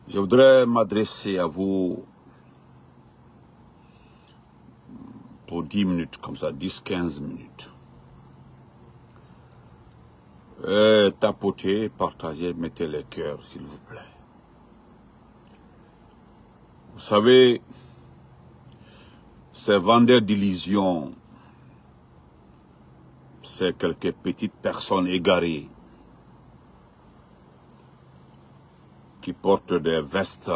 Je voudrais m'adresser à vous pour 10 minutes, comme ça, 10-15 minutes. Tapotez, partagez, mettez les cœurs, s'il vous plaît. Vous savez, ces vendeurs d'illusions, c'est quelques petites personnes égarées qui portent des vestes,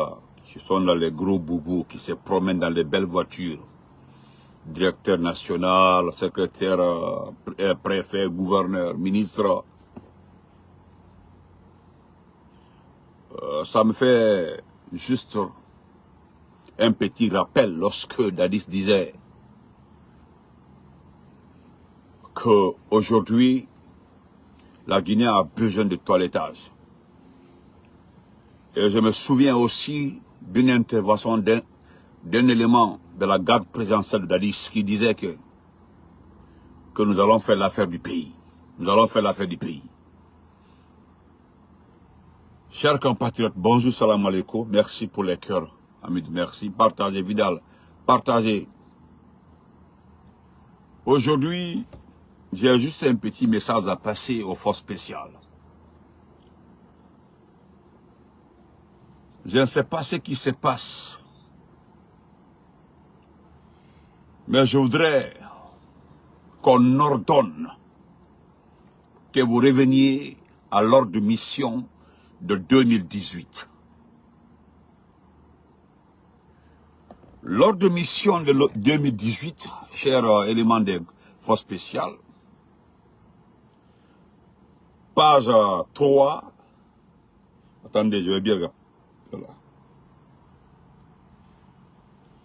qui sont dans les gros boubous, qui se promènent dans les belles voitures. Directeur national, secrétaire, préfet, gouverneur, ministre. Ça me fait juste un petit rappel lorsque Dadis disait qu'aujourd'hui, la Guinée a besoin de toilettage. Et je me souviens aussi d'une intervention d'un élément de la garde présidentielle de Dadis qui disait que nous allons faire l'affaire du pays. Nous allons faire l'affaire du pays. Chers compatriotes, bonjour, salam alaikum. Merci pour les cœurs. Hamid, merci. Partagez, Vidal. Partagez. Aujourd'hui, j'ai juste un petit message à passer aux forces spéciales. Je ne sais pas ce qui se passe, mais je voudrais qu'on ordonne que vous reveniez à l'ordre de mission de 2018. L'ordre de mission de 2018, chers éléments des forces spéciales, page 3, attendez, je vais bien regarder. Voilà.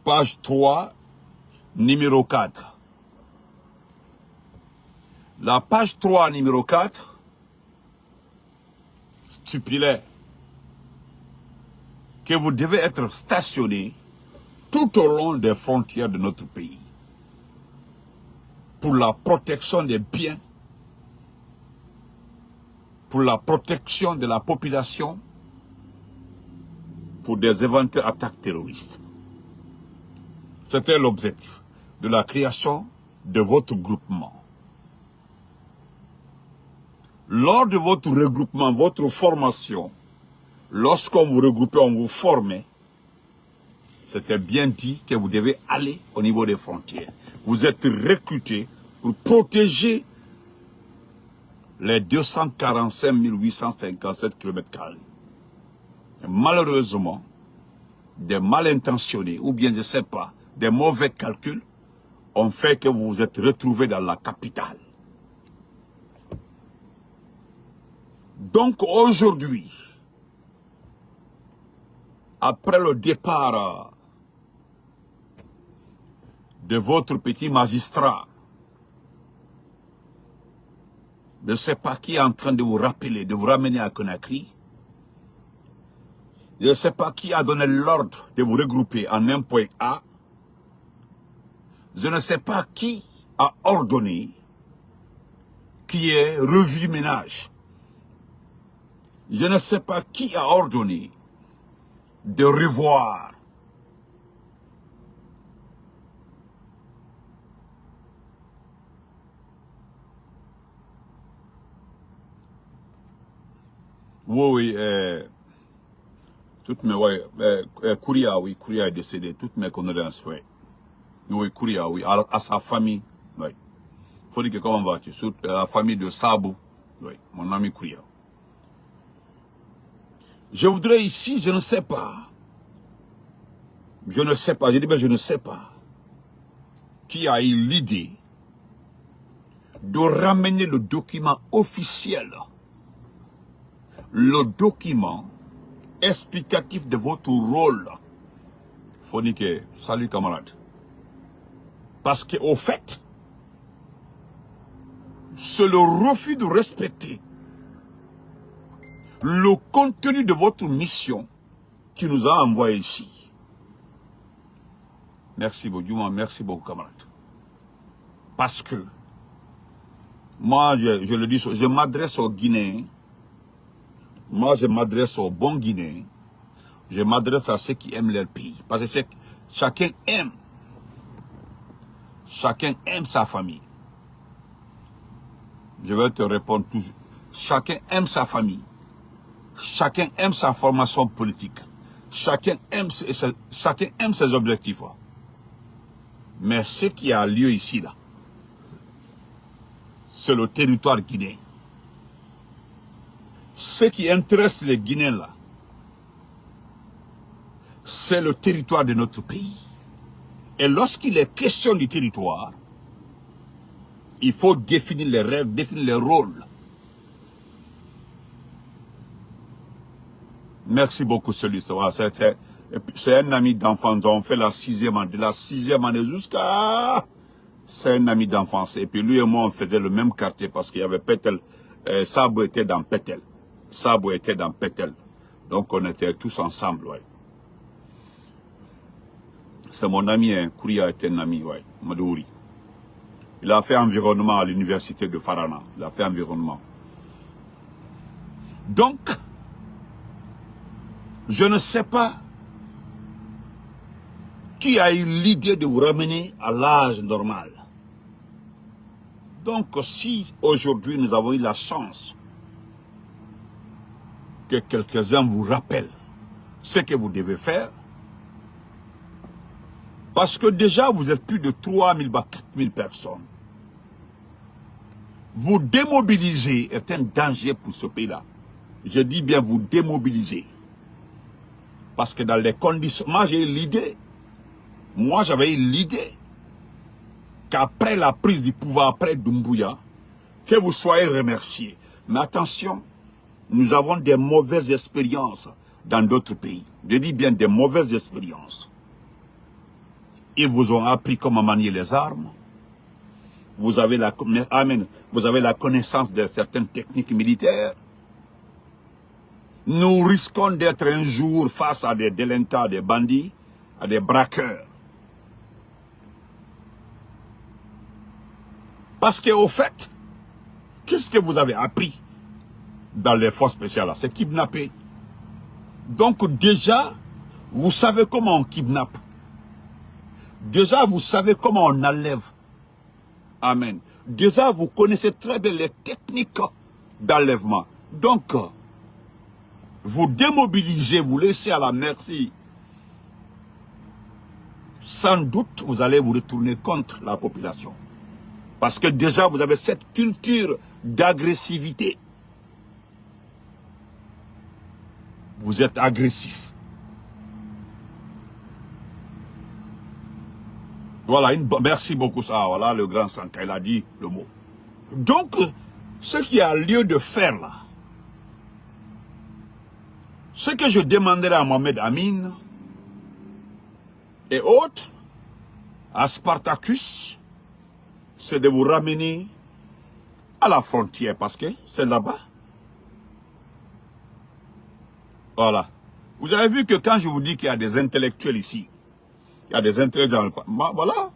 Page 3, numéro 4. La page 3, numéro 4, stipulait que vous devez être stationné tout au long des frontières de notre pays pour la protection des biens, pour la protection de la population, pour des éventuelles attaques terroristes. C'était l'objectif de la création de votre groupement. Lors de votre regroupement, votre formation, lorsqu'on vous regroupait, on vous formait, c'était bien dit que vous devez aller au niveau des frontières. Vous êtes recrutés pour protéger les 245 857 km². Malheureusement, des mal intentionnés, ou bien je ne sais pas, des mauvais calculs, ont fait que vous vous êtes retrouvés dans la capitale. Donc aujourd'hui, après le départ de votre petit magistrat, je ne sais pas qui est en train de vous rappeler, de vous ramener à Conakry. Je ne sais pas qui a donné l'ordre de vous regrouper en un point A. Je ne sais pas qui a ordonné qui est revu ménage. Je ne sais pas qui a ordonné de revoir oui, toutes mes, Kouria, oui, Kouria est décédé, toutes mes condoléances, oui. Oui, Kouria, oui, à sa famille, oui. Il faut dire que comment vas-tu, surtout la famille de Sabou, oui, mon ami Kouria. Je voudrais ici, je ne sais pas, je dis bien je ne sais pas, qui a eu l'idée de ramener le document officiel, le document explicatif de votre rôle. Il faut dire que, salut camarade. Parce qu'au fait, c'est le refus de respecter le contenu de votre mission qui nous a envoyé ici. Merci beaucoup, merci beaucoup camarade. Parce que, moi je le dis, je m'adresse aux Guinéens, moi je m'adresse aux bons Guinéens, Je m'adresse à ceux qui aiment leur pays. Parce que chacun aime sa famille. Je vais te répondre toujours. Chacun aime sa famille. Chacun aime sa formation politique. Chacun aime ses objectifs. Mais ce qui a lieu ici, là, c'est le territoire guinéen. Ce qui intéresse les Guinéens, là, c'est le territoire de notre pays. Et lorsqu'il est question du territoire, il faut définir les règles, définir les rôles. Merci beaucoup, celui-là. C'est un ami d'enfance. On fait la 6e année. De la 6e année jusqu'à... C'est un ami d'enfance. Et puis lui et moi, on faisait le même quartier parce qu'il y avait Pétel. Sabo était dans Pétel. Sabo était dans Pétel. Donc on était tous ensemble, ouais. C'est mon ami, hein. Kouria était un ami, ouais. Madouri. Il a fait environnement à l'université de Farana. Il a fait environnement. Donc, je ne sais pas qui a eu l'idée de vous ramener à l'âge normal. Donc, si aujourd'hui nous avons eu la chance que quelques-uns vous rappellent ce que vous devez faire, parce que déjà vous êtes plus de 3000 à 4000 personnes. Vous démobiliser est un danger pour ce pays-là. Je dis bien vous démobiliser. Parce que dans les conditions... Moi, j'ai eu l'idée. Moi, j'avais eu l'idée qu'après la prise du pouvoir, après Doumbouya, que vous soyez remerciés. Mais attention, nous avons des mauvaises expériences dans d'autres pays. Je dis bien des mauvaises expériences. Ils vous ont appris comment manier les armes. Vous avez la connaissance de certaines techniques militaires. Nous risquons d'être un jour face à des délinquants, des bandits, à des braqueurs. Parce qu'au fait, qu'est-ce que vous avez appris dans les forces spéciales? C'est kidnapper. Donc déjà, vous savez comment on kidnappe. Déjà, vous savez comment on enlève. Amen. Déjà, vous connaissez très bien les techniques d'enlèvement. Donc, vous démobilisez, vous laissez à la merci. Sans doute, vous allez vous retourner contre la population. Parce que déjà, vous avez cette culture d'agressivité. Vous êtes agressif. Voilà, merci beaucoup ça. Voilà, le grand Sanka, il a dit le mot. Donc, ce qui a lieu de faire là, ce que je demanderai à Mohamed Amin et autres, à Spartacus, c'est de vous ramener à la frontière parce que c'est là-bas. Voilà. Vous avez vu que quand je vous dis qu'il y a des intellectuels ici, il y a des intellectuels dans le... Voilà.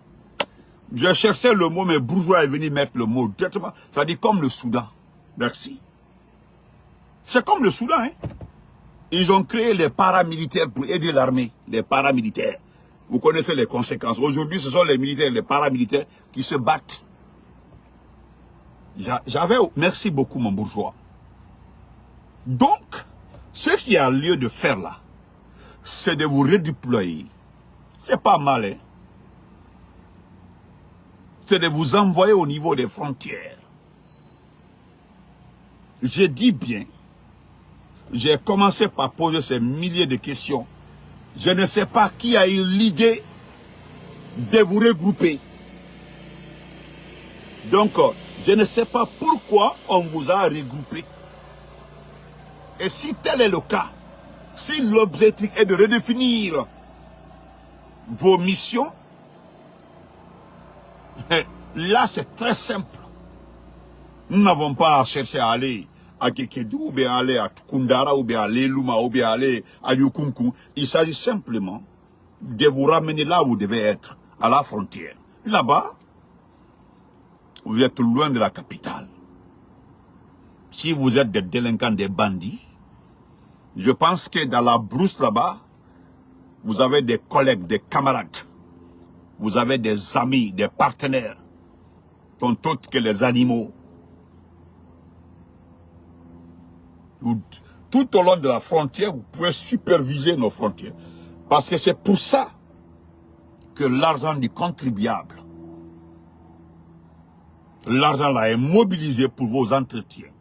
Je cherchais le mot, mais bourgeois est venu mettre le mot directement. Ça dit comme le Soudan. Merci. C'est comme le Soudan, hein. Ils ont créé les paramilitaires pour aider l'armée. Les paramilitaires. Vous connaissez les conséquences. Aujourd'hui, ce sont les militaires, les paramilitaires qui se battent. Merci beaucoup, mon bourgeois. Donc, ce qui a lieu de faire là, c'est de vous redéployer. C'est pas mal, hein. C'est de vous envoyer au niveau des frontières. J'ai dit bien, j'ai commencé par poser ces milliers de questions. Je ne sais pas qui a eu l'idée de vous regrouper. Donc, je ne sais pas pourquoi on vous a regroupé. Et si tel est le cas, si l'objectif est de redéfinir vos missions, là c'est très simple. Nous n'avons pas à chercher à aller à Kekedou, ou bien aller à Tukundara, ou bien aller à Luma, ou bien aller à Yukunku. Il s'agit simplement de vous ramener là où vous devez être, à la frontière. Là-bas, vous êtes loin de la capitale. Si vous êtes des délinquants, des bandits, je pense que dans la brousse là-bas, Vous avez des collègues, des camarades. Vous avez des amis, des partenaires, sont autres que les animaux. Tout au long de la frontière, vous pouvez superviser nos frontières. Parce que c'est pour ça que l'argent du contribuable, l'argent là est mobilisé pour vos entretiens.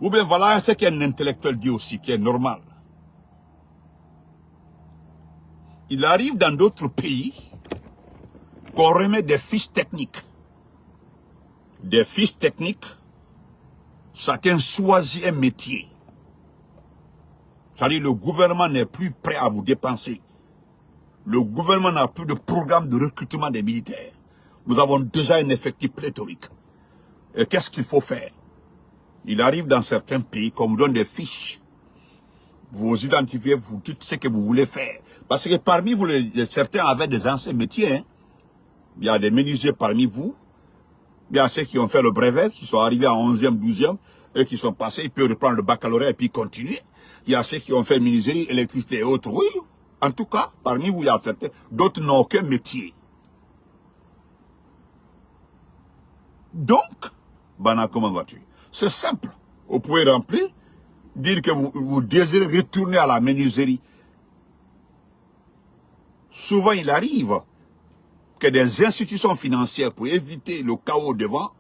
Ou bien voilà ce qu'un intellectuel dit aussi, qui est normal. Il arrive dans d'autres pays qu'on remet des fiches techniques. Des fiches techniques, chacun choisit un métier. C'est-à-dire le gouvernement n'est plus prêt à vous dépenser. Le gouvernement n'a plus de programme de recrutement des militaires. Nous avons déjà un effectif pléthorique. Et qu'est-ce qu'il faut faire? Il arrive dans certains pays qu'on vous donne des fiches. Vous vous identifiez, vous dites ce que vous voulez faire. Parce que parmi vous, certains avaient des anciens métiers. Hein. Il y a des menuisiers parmi vous. Il y a ceux qui ont fait le brevet, qui sont arrivés à 11e, 12e, et qui sont passés, ils peuvent reprendre le baccalauréat et puis continuer. Il y a ceux qui ont fait menuiserie, électricité et autres. Oui, en tout cas, parmi vous, il y a certains. D'autres n'ont aucun métier. Donc, Bana, comment vas-tu? C'est simple. Vous pouvez remplir, dire que vous désirez retourner à la menuiserie. Souvent, il arrive que des institutions financières, pour éviter le chaos devant,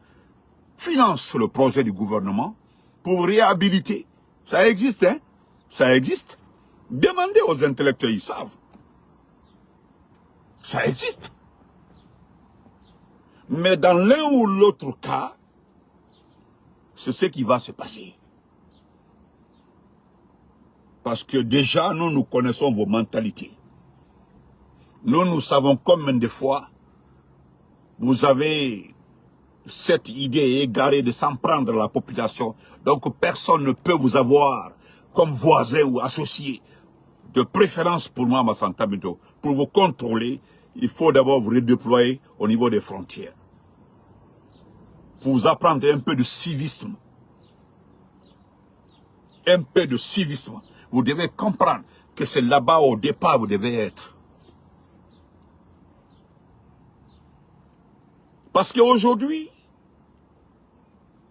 financent le projet du gouvernement pour réhabiliter. Ça existe, hein? Ça existe. Demandez aux intellectuels, ils savent. Ça existe. Mais dans l'un ou l'autre cas, c'est ce qui va se passer. Parce que déjà, nous connaissons vos mentalités. Nous savons combien de fois vous avez cette idée égarée de s'en prendre à la population. Donc personne ne peut vous avoir comme voisin ou associé. De préférence pour moi, Massanta Bintou, pour vous contrôler, il faut d'abord vous redéployer au niveau des frontières. Pour vous apprendre un peu de civisme. Un peu de civisme. Vous devez comprendre que c'est là-bas au départ vous devez être. Parce qu'aujourd'hui,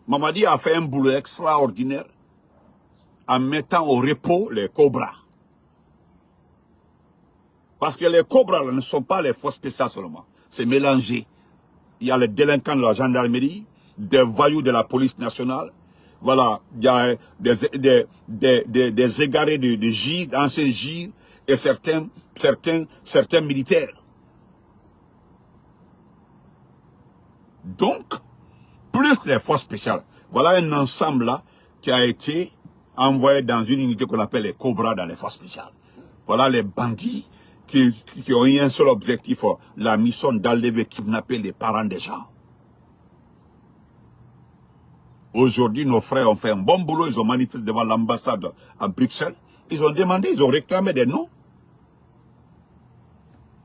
Mamadi a fait un boulot extraordinaire en mettant au repos les cobras. Parce que les cobras là, ne sont pas les forces spéciales seulement. C'est mélangé. Il y a les délinquants de la gendarmerie, des voyous de la police nationale. Voilà, il y a des égarés de GIR, d'anciens GIR et certains militaires. Donc, plus les forces spéciales. Voilà un ensemble là qui a été envoyé dans une unité qu'on appelle les cobras dans les forces spéciales. Voilà les bandits qui ont eu un seul objectif, la mission d'enlever, kidnapper les parents des gens. Aujourd'hui, nos frères ont fait un bon boulot, ils ont manifesté devant l'ambassade à Bruxelles. Ils ont demandé, ils ont réclamé des noms.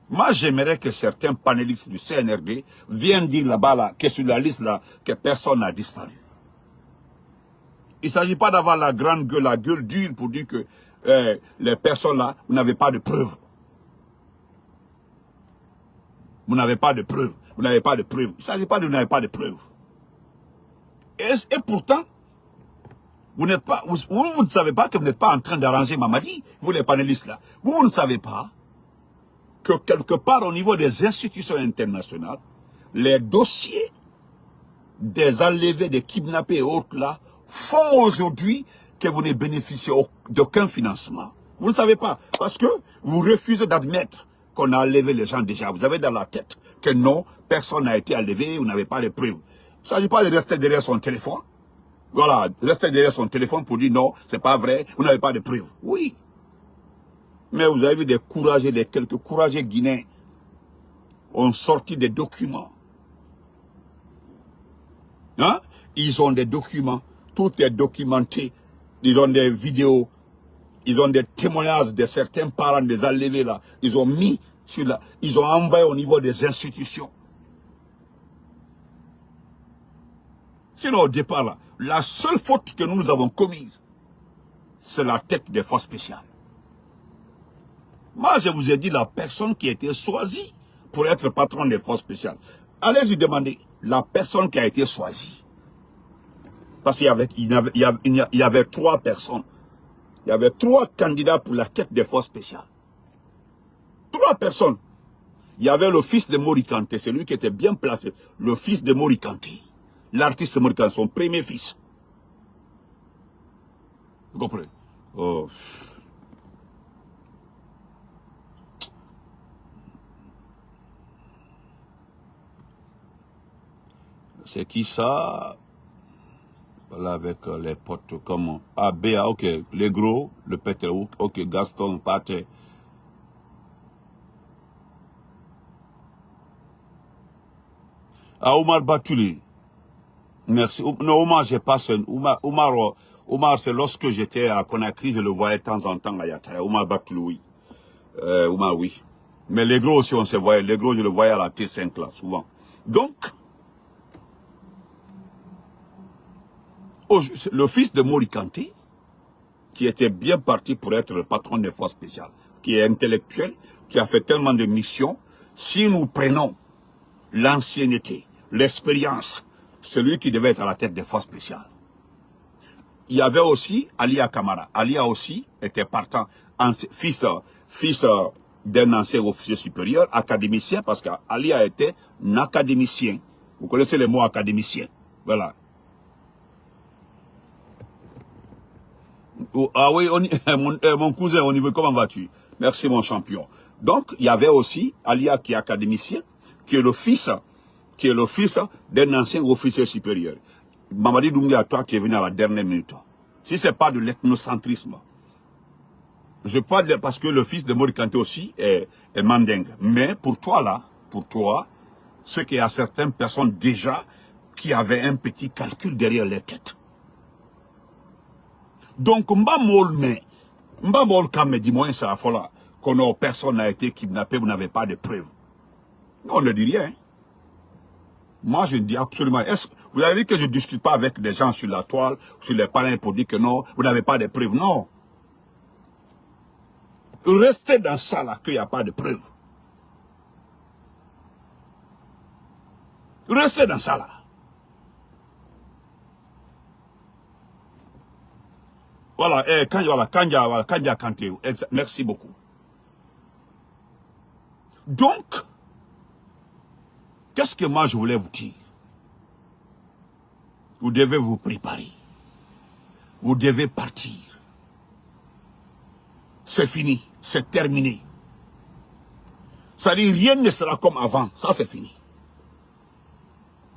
Moi, j'aimerais que certains panélistes du CNRD viennent dire là-bas, là, que sur la liste, là, que personne n'a disparu. Il ne s'agit pas d'avoir la grande gueule, la gueule dure pour dire que les personnes là, vous n'avez pas de preuves. Vous n'avez pas de preuves. Vous n'avez pas de preuves. Il ne s'agit pas de vous n'avez pas de preuves. Et pourtant, vous ne savez pas que vous n'êtes pas en train d'arranger Mamadi, vous les panélistes là. Vous ne savez pas que quelque part au niveau des institutions internationales, les dossiers des enlevés, des kidnappés et autres là, font aujourd'hui que vous ne bénéficiez d'aucun financement. Vous ne savez pas, parce que vous refusez d'admettre qu'on a enlevé les gens déjà. Vous avez dans la tête que non, personne n'a été enlevé, vous n'avez pas de preuves. Il ne s'agit pas de rester derrière son téléphone. Voilà, rester derrière son téléphone pour dire non, c'est pas vrai, vous n'avez pas de preuves. Oui. Mais vous avez vu quelques courageux Guinéens ont sorti des documents. Hein? Ils ont des documents, tout est documenté. Ils ont des vidéos, ils ont des témoignages de certains parents des enlevés là. Ils ont mis sur la, ils ont envoyé au niveau des institutions. Sinon au départ là, la seule faute que nous avons commise, c'est la tête des forces spéciales. Moi, je vous ai dit la personne qui a été choisie pour être patron des forces spéciales. Allez-y demander la personne qui a été choisie. Parce qu'il y avait 3 personnes. Il y avait 3 candidats pour la tête des forces spéciales. 3 personnes. Il y avait le fils de Morikanté, celui qui était bien placé. Le fils de Morikanté. L'artiste Morikanté, son premier fils. Vous comprenez? Oh. C'est qui ça? Voilà, avec les potes comme Béa, ok, les gros, le Peter, ok, Gaston, Pate. Ah, Omar Batuli. Merci. Non, Omar, j'ai pas ce... Omar, c'est lorsque j'étais à Conakry, je le voyais de temps en temps à Yataya. Omar Batuli, oui. Omar, oui. Mais les gros aussi, on se voyait. Les gros, je le voyais à la T5, là, souvent. Donc, le fils de Morikanté, qui était bien parti pour être le patron des forces spéciales, qui est intellectuel, qui a fait tellement de missions, si nous prenons l'ancienneté, l'expérience, celui qui devait être à la tête des forces spéciales. Il y avait aussi Alia Kamara. Alia aussi était partant, fils d'un ancien officier supérieur, académicien, parce qu'Alia était un académicien. Vous connaissez le mot académicien. Voilà. Ah oui, mon cousin, au niveau, comment vas-tu? Merci mon champion. Donc, il y avait aussi Alia qui est académicien, qui est le fils d'un ancien officier supérieur. Mamadi Doumbia, toi qui es venu à la dernière minute. Si ce n'est pas de l'ethnocentrisme, je parle parce que le fils de Morikanté aussi est mandingue. Mais pour toi là, c'est qu'il y a certaines personnes déjà qui avaient un petit calcul derrière les têtes. Donc, Mbamol Kame, dis-moi, ça a qu'on personne n'a été kidnappé, vous n'avez pas de preuves. Non, on ne dit rien. Moi, je dis absolument. Vous avez dit que je ne discute pas avec des gens sur la toile, sur les parrains pour dire que non, vous n'avez pas de preuves. Non. Restez dans ça là, qu'il n'y a pas de preuves. Restez dans ça là. Voilà, Kanja Kanté, merci beaucoup. Donc, qu'est-ce que moi je voulais vous dire? Vous devez vous préparer. Vous devez partir. C'est fini, c'est terminé. Ça dit rien ne sera comme avant, ça c'est fini.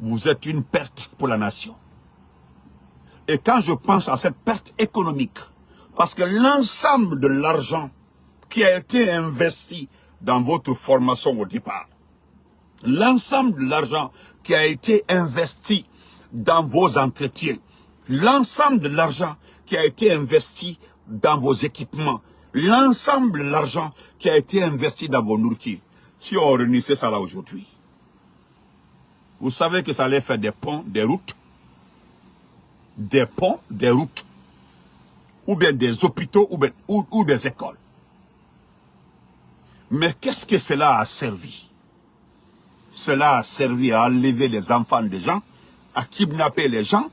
Vous êtes une perte pour la nation. Et quand je pense à cette perte économique, parce que l'ensemble de l'argent qui a été investi dans votre formation au départ, l'ensemble de l'argent qui a été investi dans vos entretiens, l'ensemble de l'argent qui a été investi dans vos équipements, l'ensemble de l'argent qui a été investi dans vos nourritures, si on réunissait ça là aujourd'hui, vous savez que ça allait faire des ponts, des routes, ou bien des hôpitaux, ou des écoles. Mais qu'est-ce que cela a servi? Cela a servi à enlever les enfants des gens, à kidnapper les gens,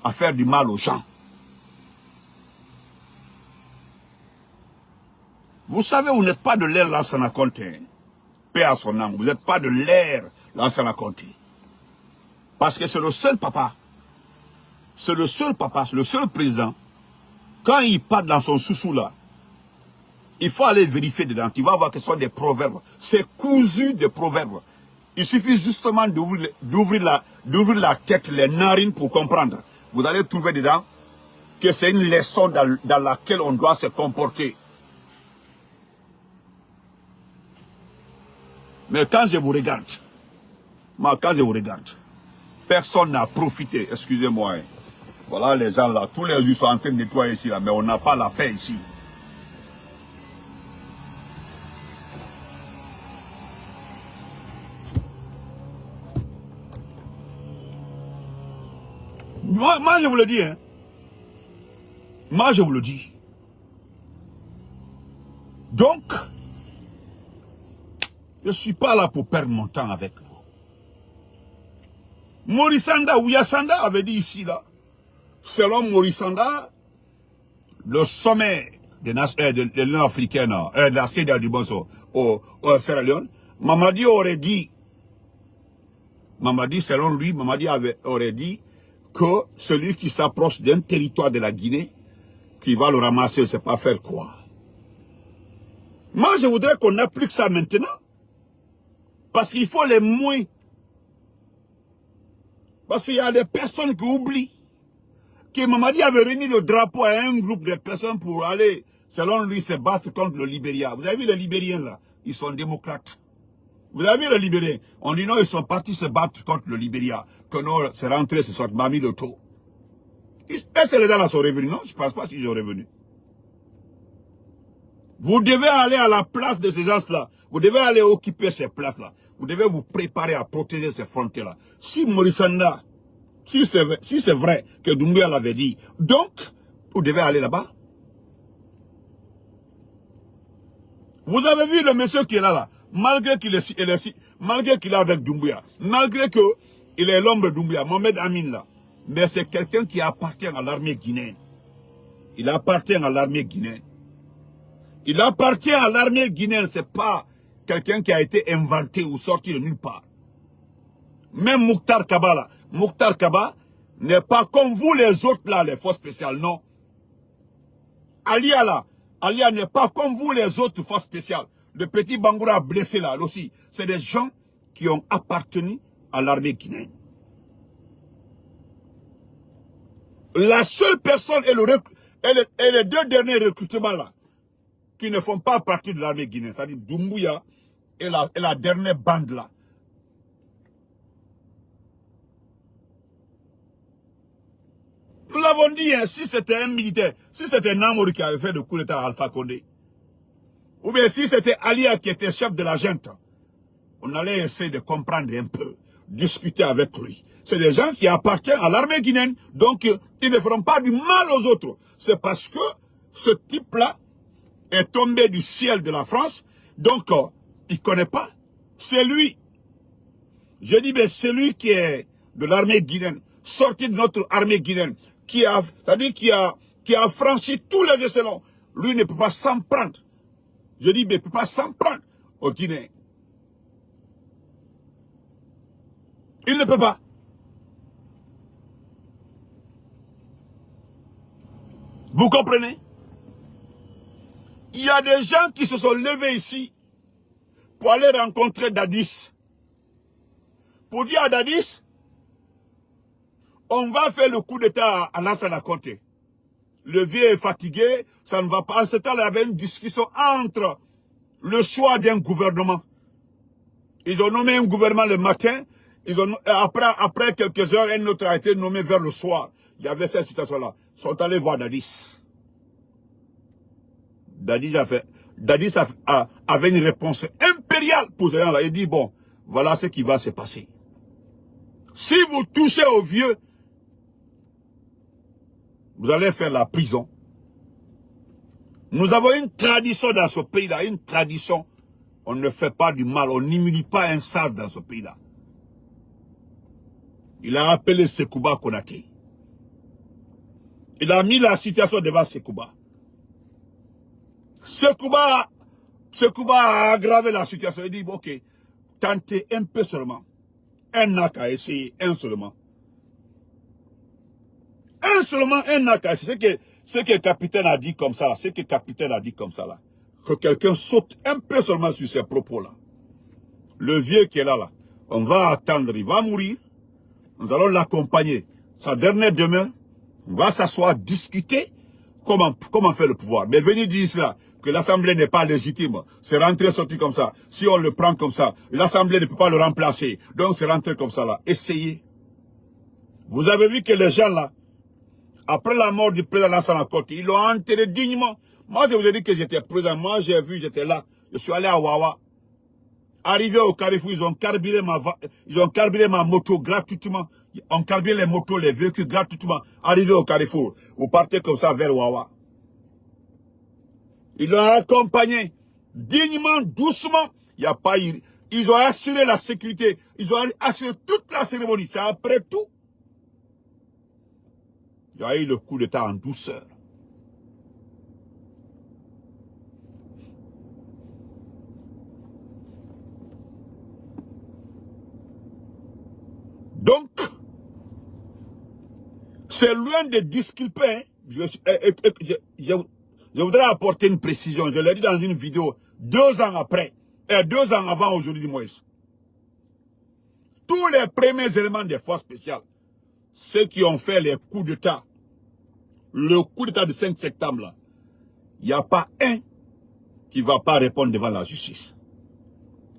à faire du mal aux gens. Vous savez, vous n'êtes pas de l'air Lansana Conté. Paix à son âme. Vous n'êtes pas de l'air Lansana Conté. Parce que c'est le seul papa. C'est le seul papa, c'est le seul président. Quand il part dans son sous-sous là, il faut aller vérifier dedans. Tu vas voir que ce sont des proverbes. C'est cousu de proverbes. Il suffit justement d'ouvrir la tête, les narines pour comprendre. Vous allez trouver dedans que c'est une leçon dans laquelle on doit se comporter. Mais quand je vous regarde, personne n'a profité, excusez-moi. Voilà les gens là, tous les jours sont en train de nettoyer ici là, mais on n'a pas la paix ici. Moi je vous le dis, hein. Moi je vous le dis. Donc, je ne suis pas là pour perdre mon temps avec vous. Maurice Sanda, Ouyasanda avait dit ici, là, selon Maurice Sanda, le sommet de l'Union africaine, de la CEDEAO du Bonso, au Sierra Leone, Mamadi aurait dit, selon lui, aurait dit que celui qui s'approche d'un territoire de la Guinée, qui va le ramasser, ne sait pas faire quoi. Moi, je voudrais qu'on applique ça maintenant. Parce qu'il faut les moins. Parce qu'il y a des personnes qui oublient que Mamadi avait remis le drapeau à un groupe de personnes pour aller, selon lui, se battre contre le Libéria. Vous avez vu les Libériens là? Ils sont démocrates. Vous avez vu les Libériens? On dit non, ils sont partis se battre contre le Libéria. Que non, c'est rentré, c'est sorti, Mami le taux. Est-ce que les gens là sont revenus? Non, je ne pense pas s'ils sont revenus. Vous devez aller à la place de ces gens-là. Vous devez aller occuper ces places-là. Vous devez vous préparer à protéger ces frontières-là. Si Maurice Sanda, si c'est vrai que Doumbouya l'avait dit, donc, vous devez aller là-bas. Vous avez vu le monsieur qui est là, malgré qu'il est avec Doumbouya, malgré qu'il est l'homme de Doumbouya, Mohamed Amin là, mais c'est quelqu'un qui appartient à l'armée guinéenne. Il appartient à l'armée guinéenne. Il appartient à l'armée guinéenne, c'est pas quelqu'un qui a été inventé ou sorti de nulle part. Même Mokhtar Kaba là, Mokhtar Kaba n'est pas comme vous les autres là, les forces spéciales, non. Alia là, Alia n'est pas comme vous les autres forces spéciales. Le petit Bangoura blessé là aussi, c'est des gens qui ont appartenu à l'armée guinéenne. La seule personne et les deux derniers recrutements là, qui ne font pas partie de l'armée guinéenne, c'est-à-dire Doumbouya et la dernière bande là. Nous l'avons dit, hein, si c'était un militaire, si c'était Namori qui avait fait le coup d'état à Alpha Condé, ou bien si c'était Alia qui était chef de la junte, on allait essayer de comprendre un peu, discuter avec lui. C'est des gens qui appartiennent à l'armée guinéenne, donc ils ne feront pas du mal aux autres. C'est parce que ce type-là est tombé du ciel de la France, donc il ne connaît pas. C'est lui. Je dis, mais c'est lui qui est de l'armée guinéenne, sorti de notre armée guinéenne, c'est-à-dire qui a franchi tous les échelons. Lui ne peut pas s'en prendre. Je dis, mais il ne peut pas s'en prendre aux Guinéens. Il ne peut pas. Vous comprenez? Il y a des gens qui se sont levés ici pour aller rencontrer Dadis. Pour dire à Dadis, on va faire le coup d'état à Lansana Conté. Le vieux est fatigué, ça ne va pas. En ce temps, il y avait une discussion entre le choix d'un gouvernement. Ils ont nommé un gouvernement le matin, après quelques heures, un autre a été nommé vers le soir. Il y avait cette situation-là. Ils sont allés voir Dadis. Dadis avait une réponse impériale pour ces gens-là. Il dit, bon, voilà ce qui va se passer. Si vous touchez aux vieux, vous allez faire la prison. Nous avons une tradition dans ce pays-là, une tradition. On ne fait pas du mal, on n'humilie pas un sage dans ce pays-là. Il a appelé Sekouba Konaté. Il a mis la situation devant Sekouba. Sekouba a aggravé la situation. Il dit, ok, tentez un peu seulement. Un n'a qu'à essayer, un seulement. Un n'a qu'à essayer. Ce que le capitaine a dit comme ça, là, que quelqu'un saute un peu seulement sur ces propos-là. Le vieux qui est là, on va attendre, il va mourir. Nous allons l'accompagner. Sa dernière demeure, on va s'asseoir, discuter comment faire le pouvoir. Mais venir dire cela, que l'Assemblée n'est pas légitime, c'est rentré, sorti comme ça. Si on le prend comme ça, l'Assemblée ne peut pas le remplacer. Donc c'est rentré comme ça là. Essayez. Vous avez vu que les gens là, après la mort du président Lansana Conté, ils l'ont enterré dignement. Moi, je vous ai dit que j'étais présent. Moi, j'ai vu, j'étais là. Je suis allé à Wawa. Arrivé au Carrefour, ils ont carburé ma moto gratuitement. Ils ont carburé les motos, les véhicules gratuitement. Arrivé au Carrefour, vous partez comme ça vers Wawa. Ils l'ont accompagné. dignement, doucement. Il n'y a pas eu. Ils ont assuré la sécurité. Ils ont assuré toute la cérémonie. C'est après tout. Il y a eu le coup d'État en douceur. Donc, c'est loin de disculper. Hein. Je voudrais apporter une précision. Je l'ai dit dans une vidéo 2 ans après. Et 2 ans avant aujourd'hui du moins. Tous les premiers éléments des forces spéciales, ceux qui ont fait les coups d'État, le coup d'État du 5 septembre, là, il n'y a pas un qui ne va pas répondre devant la justice.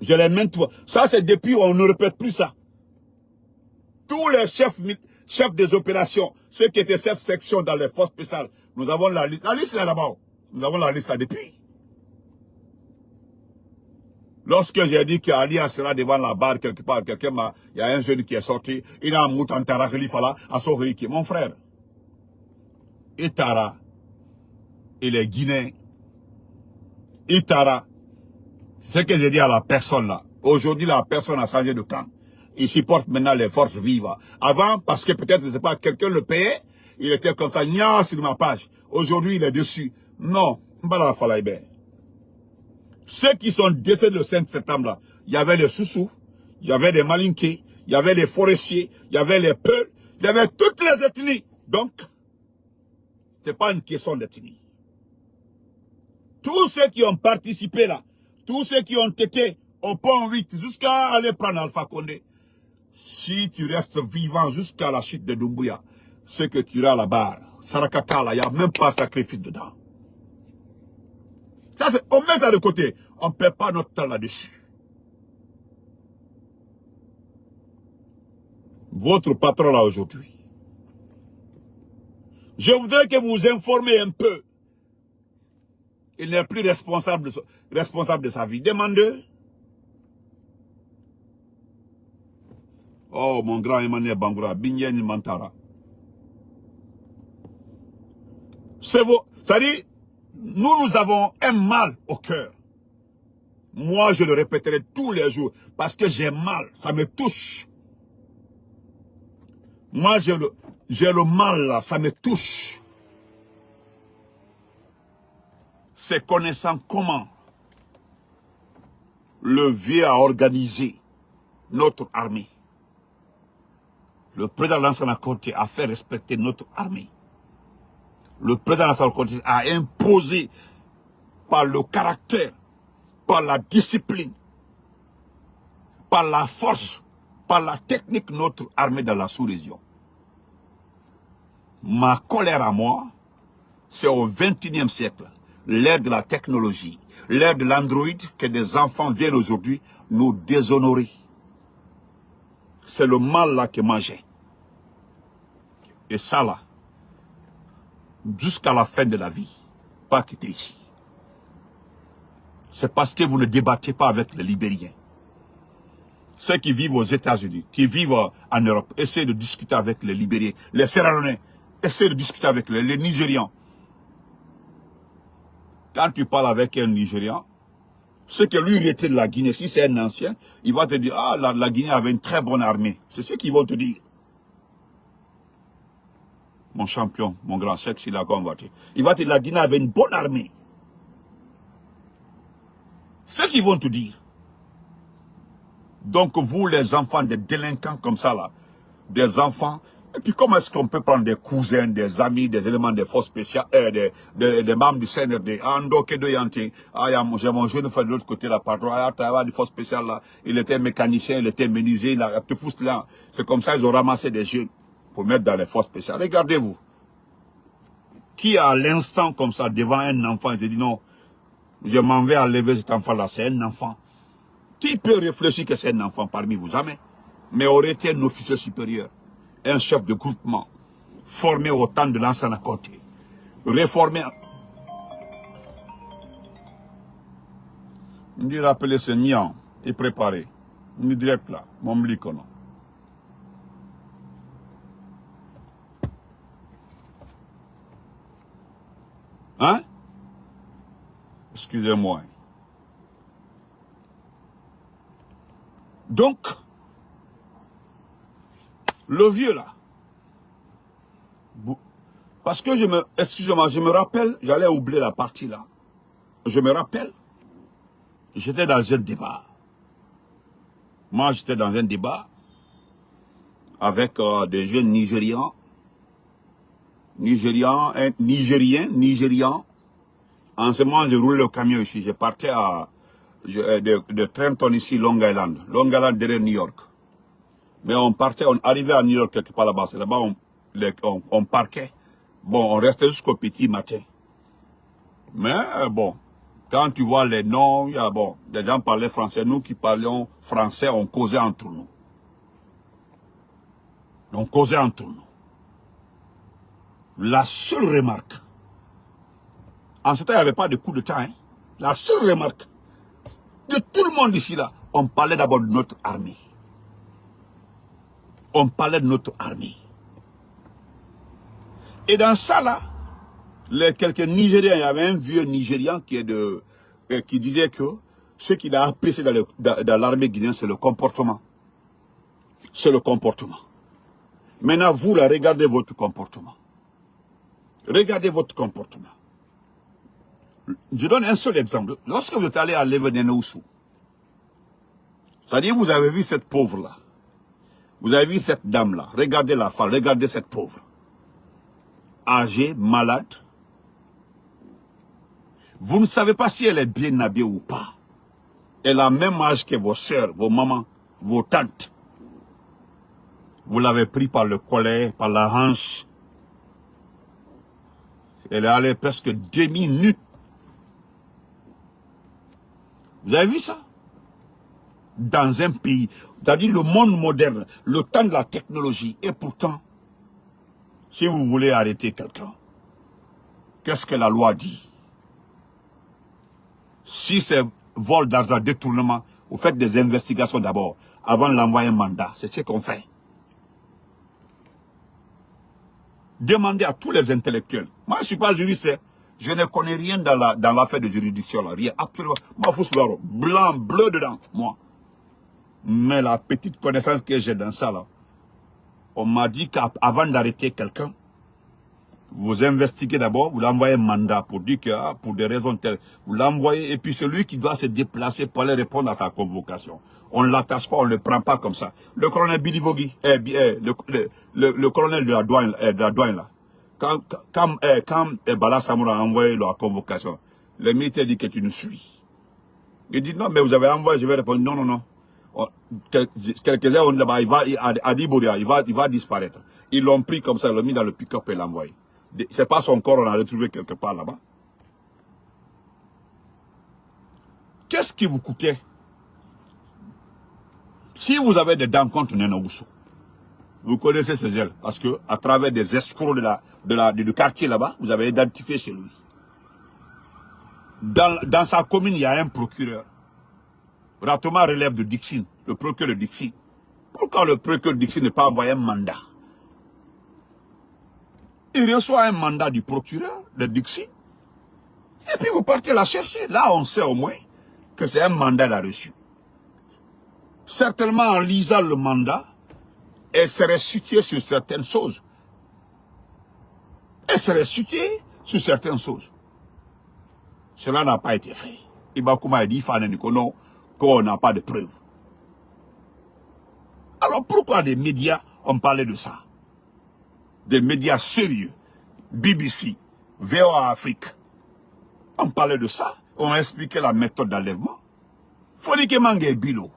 Je l'ai maintes fois. Ça, c'est depuis, on ne répète plus ça. Tous les chefs des opérations, ceux qui étaient chefs section dans les forces spéciales, nous avons la liste. La liste est là-bas. Nous avons la liste là depuis. Lorsque j'ai dit qu'Alia sera devant la barre quelque part, il y a un jeune qui est sorti, il a un moutantara Khalifala, à son qui est mon frère. Itara, il est guinéen. Itara, c'est ce que j'ai dit à la personne là. Aujourd'hui, la personne a changé de camp. Il supporte maintenant les forces vives. Avant, parce que peut-être, je ne sais pas, quelqu'un le payait, il était comme ça, nia sur ma page. Aujourd'hui, il est dessus. Non, Mbala Falaïbe. Ceux qui sont décédés le 5 septembre, là, il y avait les Soussous, il y avait les Malinqués, il y avait les forestiers, il y avait les Peuls, il y avait toutes les ethnies. Donc, ce n'est pas une question d'ethnie. Tous ceux qui ont participé là, tous ceux qui ont été au pont 8 jusqu'à aller prendre Alpha Condé, si tu restes vivant jusqu'à la chute de Doumbouya, c'est que tu iras à la barre. Sarakata, là, il n'y a même pas de sacrifice dedans. Ça, on met ça de côté. On ne perd pas notre temps là-dessus. Votre patron là aujourd'hui. Je voudrais que vous informez un peu. Il n'est plus responsable de sa vie. Demandez. Oh, mon grand Emmanuel Bangoura, Binyen Mantara. C'est vous. Ça dit, nous avons un mal au cœur. Moi, je le répéterai tous les jours parce que j'ai mal, ça me touche. Moi, j'ai le mal là, ça me touche. C'est connaissant comment le vieux a organisé notre armée. Le président Lansana Conté a fait respecter notre armée. Le président Lansana Conté a imposé par le caractère, par la discipline, par la force, par la technique notre armée dans la sous-région. Ma colère à moi, c'est au XXIe siècle, l'ère de la technologie, l'ère de l'Android, que des enfants viennent aujourd'hui nous déshonorer. C'est le mal là que moi j'ai. Et ça là, jusqu'à la fin de la vie, pas quitter ici. C'est parce que vous ne débattez pas avec les Libériens. Ceux qui vivent aux États-Unis, qui vivent en Europe, essayez de discuter avec les Libériens. Les Sierra-Léonais, essayez de discuter avec les Nigérians. Quand tu parles avec un Nigérian, ce que lui était de la Guinée, si c'est un ancien, il va te dire, ah, la Guinée avait une très bonne armée. C'est ce qu'ils vont te dire. Mon champion, mon grand chef, s'il a combattu. Il va te dire, la Guinée avait une bonne armée. C'est ce qu'ils vont te dire. Donc vous, les enfants des délinquants comme ça, là, des enfants, et puis comment est-ce qu'on peut prendre des cousins, des amis, des éléments des forces spéciales, des membres du CNRD, j'ai mon jeune frère de l'autre côté là, pardon, des forces spéciales là, il était mécanicien, il était menuisier, il a tout foutu là. C'est comme ça ils ont ramassé des jeunes pour mettre dans les forces spéciales. Regardez-vous. Qui à l'instant comme ça, devant un enfant, il se dit non, je m'en vais enlever cet enfant là, c'est un enfant. Qui peut réfléchir que c'est un enfant parmi vous? Jamais. Mais aurait été un officier supérieur, un chef de groupement, formé au temps de l'ancien côté, réformé. On dit rappeler ce nian et préparer. On dit direct là, mon blikono. Hein? Excusez-moi. Donc, le vieux là, parce que excusez-moi, je me rappelle, j'allais oublier la partie là. Je me rappelle, j'étais dans un débat. Moi, j'étais dans un débat avec des jeunes Nigérians. Nigériens. En ce moment, je roulais le camion ici. Je partais de Trenton ici, Long Island. Long Island derrière New York. Mais on arrivait à New York quelque part là-bas. C'est là-bas on parquait. Bon, on restait jusqu'au petit matin. Mais bon, quand tu vois les noms, il y a des gens parlaient français. Nous qui parlions français, on causait entre nous. On causait entre nous. La seule remarque, en ce temps, il n'y avait pas de coup de temps. Hein. La seule remarque de tout le monde ici, là, on parlait d'abord de notre armée. On parlait de notre armée. Et dans ça, là, quelques Nigériens, il y avait un vieux Nigérian qui disait que ce qu'il a apprécié dans l'armée guinéenne, c'est le comportement. C'est le comportement. Maintenant, vous, là, regardez votre comportement. Regardez votre comportement. Je donne un seul exemple. Lorsque vous êtes allé à Levenenoussou, c'est-à-dire vous avez vu cette pauvre-là. Vous avez vu cette dame-là. Regardez la femme, regardez cette pauvre. Âgée, malade. Vous ne savez pas si elle est bien habillée ou pas. Elle a le même âge que vos soeurs, vos mamans, vos tantes. Vous l'avez pris par le collet, par la hanche. Elle est allée presque 2 minutes. Vous avez vu ça? Dans un pays, c'est-à-dire le monde moderne, le temps de la technologie. Et pourtant, si vous voulez arrêter quelqu'un, qu'est-ce que la loi dit? Si c'est vol d'argent, détournement, vous faites des investigations d'abord, avant de l'envoyer un mandat. C'est ce qu'on fait. Demandez à tous les intellectuels. Moi, je ne suis pas juriste. Je ne connais rien dans l'affaire de juridiction. Là. Rien, absolument. Moi, il faut se voir blanc, bleu dedans, moi. Mais la petite connaissance que j'ai dans ça, là, on m'a dit qu'avant d'arrêter quelqu'un, vous investiguez d'abord, vous l'envoyez un mandat pour dire que pour des raisons telles, vous l'envoyez et puis celui qui doit se déplacer pour aller répondre à sa convocation. On ne l'attache pas, on ne le prend pas comme ça. Le colonel Billy Vogui, le colonel de la douane là, quand Bala Samoura a envoyé la convocation, le militaire dit que tu nous suis. Il dit non, mais vous avez envoyé, je vais répondre non, non, non. Quelques heures là-bas, à Diboria, il va disparaître. Ils l'ont pris comme ça, ils l'ont mis dans le pick-up et l'ont envoyé. C'est pas son corps, on l'a retrouvé quelque part là-bas. Qu'est-ce qui vous coûtait? Si vous avez des dents contre Nena Ousso, vous connaissez ces ailes, parce que à travers des escrocs du quartier là-bas, vous avez identifié chez lui. Dans sa commune, il y a un procureur. Ratoma relève de Dixine, le procureur de Dixine. Pourquoi le procureur de Dixine n'est pas envoyé un mandat? Il reçoit un mandat du procureur de Dixine. Et puis vous partez la chercher. Là, on sait au moins que c'est un mandat qu'il a reçu. Certainement, en lisant le mandat, elle serait située sur certaines choses. Elle serait située sur certaines choses. Cela n'a pas été fait. Ibakouma a dit, qu'on n'a pas de preuves. Alors pourquoi des médias ont parlé de ça? Des médias sérieux, BBC, VOA Afrique, on parlait de ça, on expliquait la méthode d'enlèvement. Fonike Mange Bilo,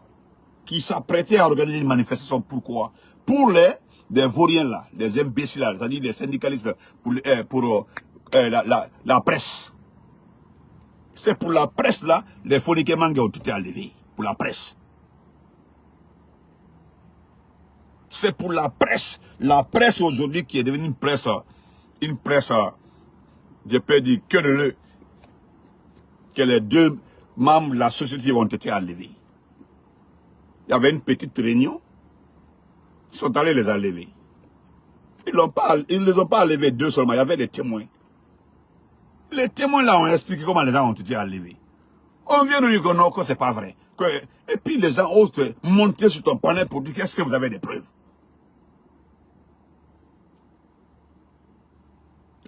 qui s'apprêtait à organiser une manifestation, pourquoi? Pour des vauriens là, des imbéciles là, c'est-à-dire des syndicalistes pour la presse. C'est pour la presse là, les Fonike Mange ont été enlevés, pour la presse. C'est pour la presse aujourd'hui qui est devenue une presse, je peux dire, que les 2 membres de la société ont été enlevés. Il y avait une petite réunion, ils sont allés les enlever. Ils ne les ont pas enlevés 2 seulement, il y avait des témoins. Les témoins là ont expliqué comment les gens ont été enlevés. On vient de dire que non, que c'est pas vrai. Et puis les gens osent te monter sur ton panel pour dire qu'est-ce que vous avez des preuves.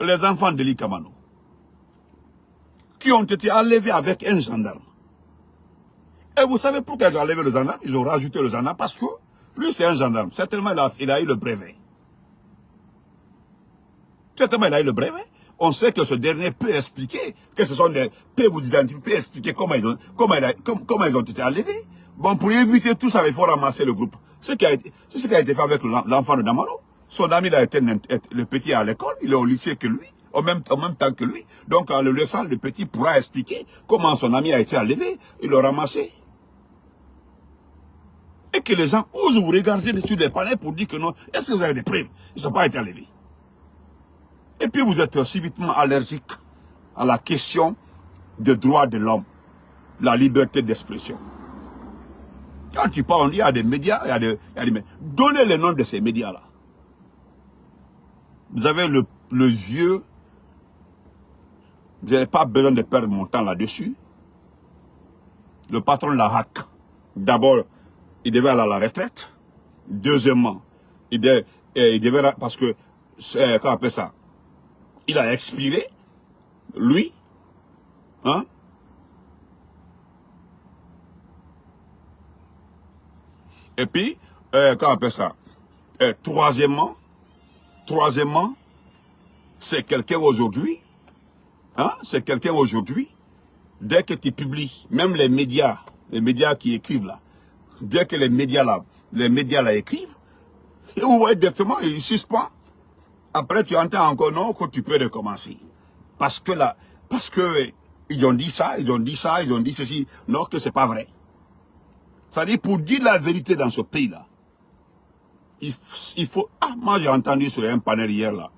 Les enfants de Kamano, qui ont été enlevés avec un gendarme. Et vous savez pourquoi ils ont enlevé le gendarme? Ils ont rajouté le gendarme parce que lui c'est un gendarme. Certainement il a eu le brevet. Certainement il a eu le brevet. On sait que ce dernier peut expliquer que ce sont des... peut vous identifier, peut expliquer comment ils ont été enlevés. Bon, pour éviter tout ça, il faut ramasser le groupe. C'est ce qui a été fait avec l'enfant de Damaro. Son ami, le petit à l'école, il est au lycée que lui, en même temps que lui. Donc, en le laissant, le petit pourra expliquer comment son ami a été enlevé. Il l'a ramassé. Et que les gens osent vous regarder dessus des panels pour dire que non, est-ce que vous avez des preuves? Ils ne sont pas été enlevés. Et puis vous êtes subitement allergique à la question des droits de l'homme, la liberté d'expression. Quand tu parles, il y a des médias, il y a des médias. Donnez les noms de ces médias-là. Vous avez le vieux, vous n'avez pas besoin de perdre mon temps là-dessus. Le patron de la HAC, d'abord, il devait aller à la retraite. Deuxièmement, il devait parce que, comment on appelle ça? Il a expiré, lui, hein? Et puis, comment on appelle ça? Troisièmement, c'est quelqu'un aujourd'hui, hein? C'est quelqu'un aujourd'hui, dès que tu publies, même les médias qui écrivent là, dès que les médias là écrivent, et vous voyez directement, ils suspendent. Après, tu entends encore non, que tu peux recommencer. Parce que ils ont dit ça, ils ont dit ceci, non, que c'est pas vrai. C'est-à-dire, pour dire la vérité dans ce pays-là, il faut... Ah, moi j'ai entendu sur un panel hier là,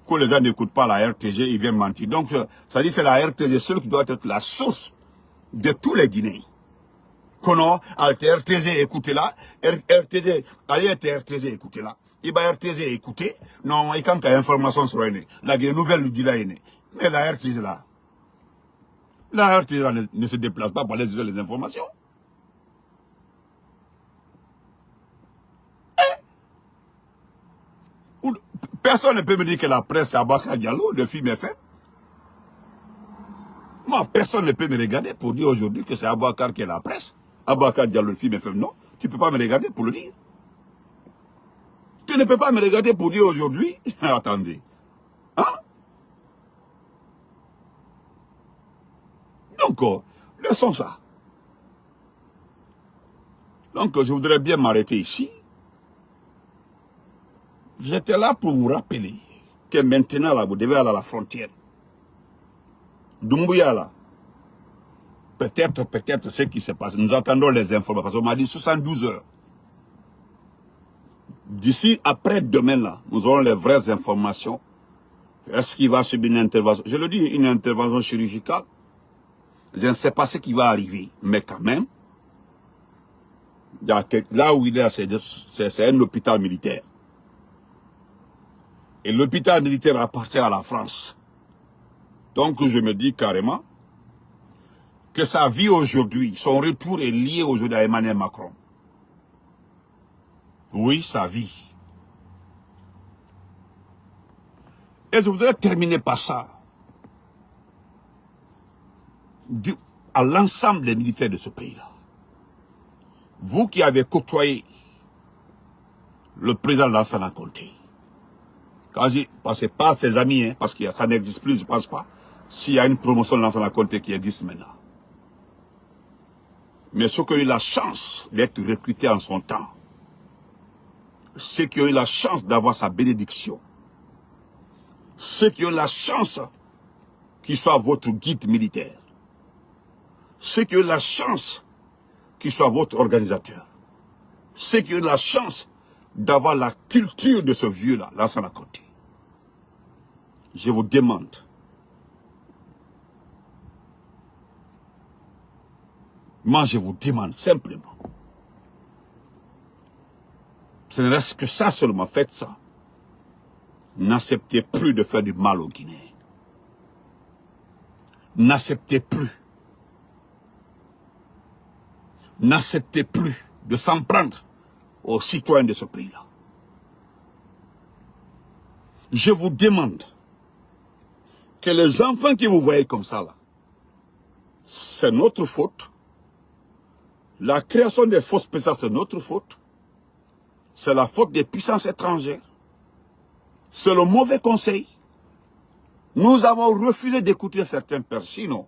que les gens n'écoutent pas la RTG, ils viennent mentir. Donc, c'est-à-dire c'est la RTG, seule qui doit être la source de tous les Guinéens. Que non, RTG, écoutez là, RTG, allez RTG, écoutez là. Il va RTG écouter, non, il quand il y a information sur une, la nouvelle lui dit là, mais la RTG là, ne se déplace pas pour aller dire les informations. Personne ne peut me dire que la presse c'est Abakar Diallo, le film est fait. Moi, personne ne peut me regarder pour dire aujourd'hui que c'est Abakar qui est la presse. Abakar Diallo, le film est fait. Non, tu ne peux pas me regarder pour le dire. Tu ne peux pas me regarder pour dire aujourd'hui, attendez, hein? Donc, laissons ça. Donc, je voudrais bien m'arrêter ici. J'étais là pour vous rappeler que maintenant, là, vous devez aller à la frontière. Doumbouya, là, peut-être ce qui se passe. Nous attendons les informations. Parce qu'on m'a dit 72 heures. D'ici après-demain, là, nous aurons les vraies informations. Est-ce qu'il va subir une intervention? Je le dis, une intervention chirurgicale. Je ne sais pas ce qui va arriver. Mais quand même, là où il est, c'est un hôpital militaire. Et l'hôpital militaire appartient à la France. Donc je me dis carrément que sa vie aujourd'hui, son retour est lié aujourd'hui à Emmanuel Macron. Oui, sa vie. Et je voudrais terminer par ça. À l'ensemble des militaires de ce pays-là. Vous qui avez côtoyé le président Lansana Conté, quand je passais pas ses amis, hein, parce que ça n'existe plus, je ne pense pas, s'il y a une promotion de Lansana Conté qui existe maintenant. Mais ceux qui ont eu la chance d'être recrutés en son temps, ceux qui ont eu la chance d'avoir sa bénédiction, ceux qui ont eu la chance qu'il soit votre guide militaire, ceux qui ont eu la chance qu'il soit votre organisateur, ceux qui ont eu la chance d'avoir la culture de ce vieux-là, Lansana Conté. Je vous demande, moi je vous demande simplement, ce ne reste que ça seulement, faites ça. N'acceptez plus de faire du mal aux Guinéens. N'acceptez plus. n'acceptez plus de s'en prendre aux citoyens de ce pays-là. Je vous demande que les enfants que vous voyez comme ça, là, c'est notre faute. La création des fausses puissances, c'est notre faute. C'est la faute des puissances étrangères. C'est le mauvais conseil. Nous avons refusé d'écouter certains pères, sinon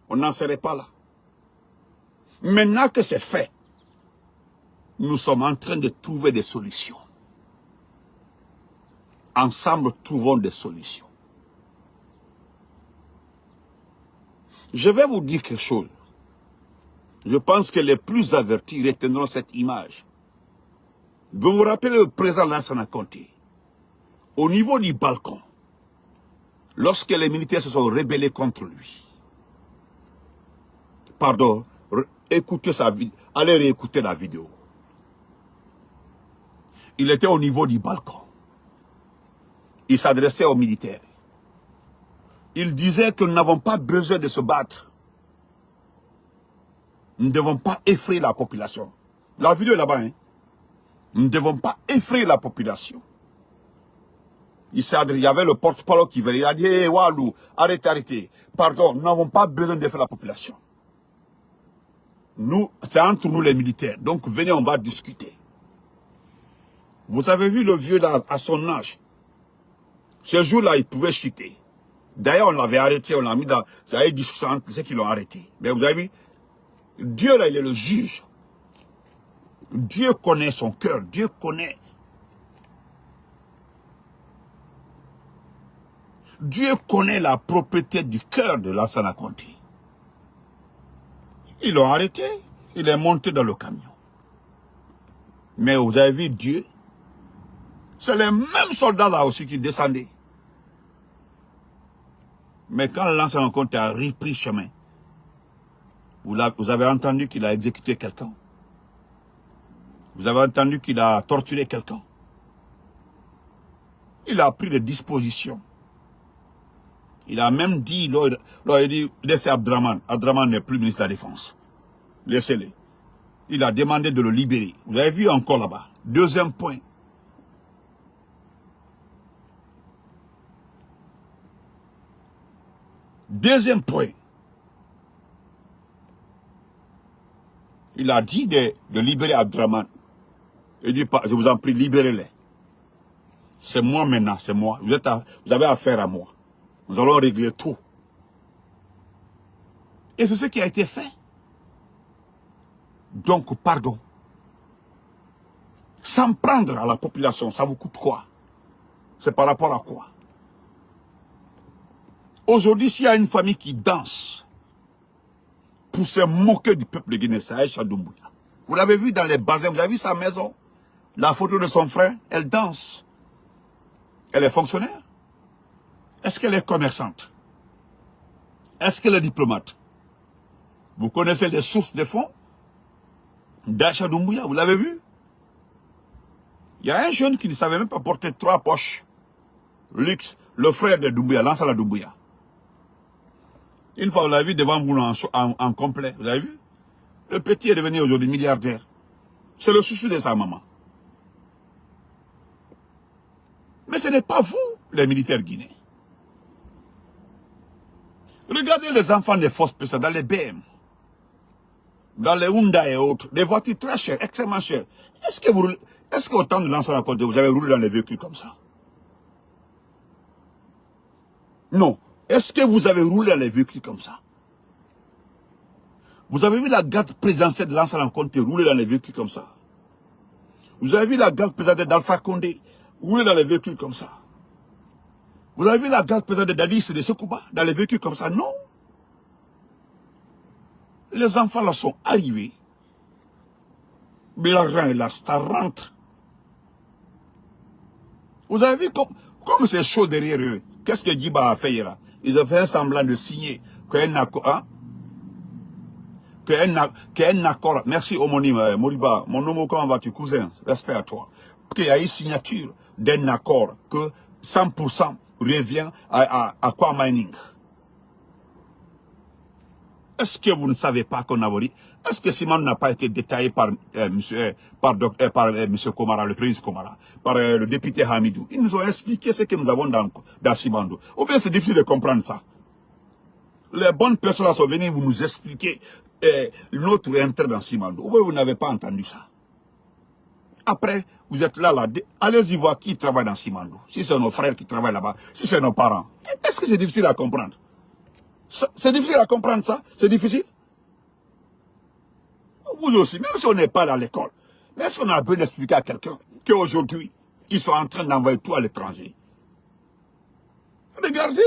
on n'en serait pas là. Maintenant que c'est fait, nous sommes en train de trouver des solutions. Ensemble, trouvons des solutions. Je vais vous dire quelque chose. Je pense que les plus avertis retiendront cette image. Vous vous rappelez le président Lansana Conté, au niveau du balcon, lorsque les militaires se sont rebellés contre lui. Pardon, écoutez sa vidéo, allez réécouter la vidéo. Il était au niveau du balcon. Il s'adressait aux militaires. Il disait que nous n'avons pas besoin de se battre. Nous ne devons pas effrayer la population. La vidéo est là-bas, hein. Nous ne devons pas effrayer la population. Il y avait le porte-parole qui venait. Il a dit, hey, Walou, arrêtez, arrêtez. Pardon, nous n'avons pas besoin d'effrayer la population. Nous, c'est entre nous les militaires. Donc venez, on va discuter. Vous avez vu le vieux là, à son âge. Ce jour-là, il pouvait chuter. D'ailleurs, on l'avait arrêté, on l'a mis dans... Il y a eu discussion entre ceux qui l'ont arrêté. Mais vous avez vu, Dieu là, il est le juge. Dieu connaît son cœur, Dieu connaît. Dieu connaît la propriété du cœur de Lansana Conté. Ils l'ont arrêté, il est monté dans le camion. Mais vous avez vu Dieu, c'est les mêmes soldats là aussi qui descendaient. Mais quand Lansana Conté a repris chemin, vous avez entendu qu'il a exécuté quelqu'un. Vous avez entendu qu'il a torturé quelqu'un. Il a pris des dispositions. Il a même dit, il a dit, laissez Abdraman. Abdraman n'est plus ministre de la Défense. Laissez-le. Il a demandé de le libérer. Vous avez vu encore là-bas. Deuxième point. Deuxième point. Il a dit de libérer Abdraman. Il dit, je vous en prie, libérez-les. C'est moi maintenant, c'est moi. Vous avez affaire à moi. Nous allons régler tout. Et c'est ce qui a été fait. Donc, pardon. S'en prendre à la population, ça vous coûte quoi? C'est par rapport à quoi? Aujourd'hui, s'il y a une famille qui danse pour se moquer du peuple guinéen, c'est Aïcha Doumbouya. Vous l'avez vu dans les bassins, vous avez vu sa maison? La photo de son frère, elle danse. Elle est fonctionnaire? Est-ce qu'elle est commerçante? Est-ce qu'elle est diplomate? Vous connaissez les sources de fonds d'Aïcha Doumbouya, vous l'avez vu? Il y a un jeune qui ne savait même pas porter 3 poches. Lux, le frère de Doumbouya, Lansana Doumbouya. Une fois, vous l'avez vu devant vous en complet, vous avez vu? Le petit est devenu aujourd'hui milliardaire. C'est le souci de sa maman. Mais ce n'est pas vous, les militaires guinéens. Regardez les enfants des forces spéciales dans les BM, dans les Honda et autres, des voitures très chères, extrêmement chères. Est-ce qu'au temps de Lansana Conté, vous avez roulé dans les véhicules comme ça? Non. Est-ce que vous avez roulé dans les véhicules comme ça? Vous avez vu la garde présidentielle de Lansana Conté rouler dans les véhicules comme ça? Vous avez vu la garde présidentielle d'Alpha Condé rouler dans les véhicules comme ça? Vous avez vu la garde présidentielle d'Addis et de Sekouba dans les véhicules comme ça? Non. Les enfants là sont arrivés. Mais l'argent est là, ça rentre. Vous avez vu comme c'est chaud derrière eux. Qu'est-ce que Djiba a fait là? Ils ont fait un semblant de signer qu'un accord. Hein? Qu'un accord. Merci homonyme, Moriba. Mon nom, comment vas-tu, cousin? Respect à toi. Qu'il y a une signature d'un accord que 100% revient à Aqua Mining. Est-ce que vous ne savez pas qu'on a volé? Est-ce que Simandou n'a pas été détaillé par monsieur Komara, le président Komara, par le député Hamidou? Ils nous ont expliqué ce que nous avons dans Simandou. Ou bien c'est difficile de comprendre ça. Les bonnes personnes sont venues vous nous expliquer notre intérêt dans Simandou. Ou bien vous n'avez pas entendu ça. Après, vous êtes là, allez-y voir qui travaille dans Simandou. Si c'est nos frères qui travaillent là-bas, si c'est nos parents. Est-ce que c'est difficile à comprendre? C'est difficile à comprendre ça? C'est difficile? Vous aussi, même si on n'est pas à l'école, mais est-ce qu'on a besoin d'expliquer à quelqu'un qu'aujourd'hui, ils sont en train d'envoyer tout à l'étranger? Regardez,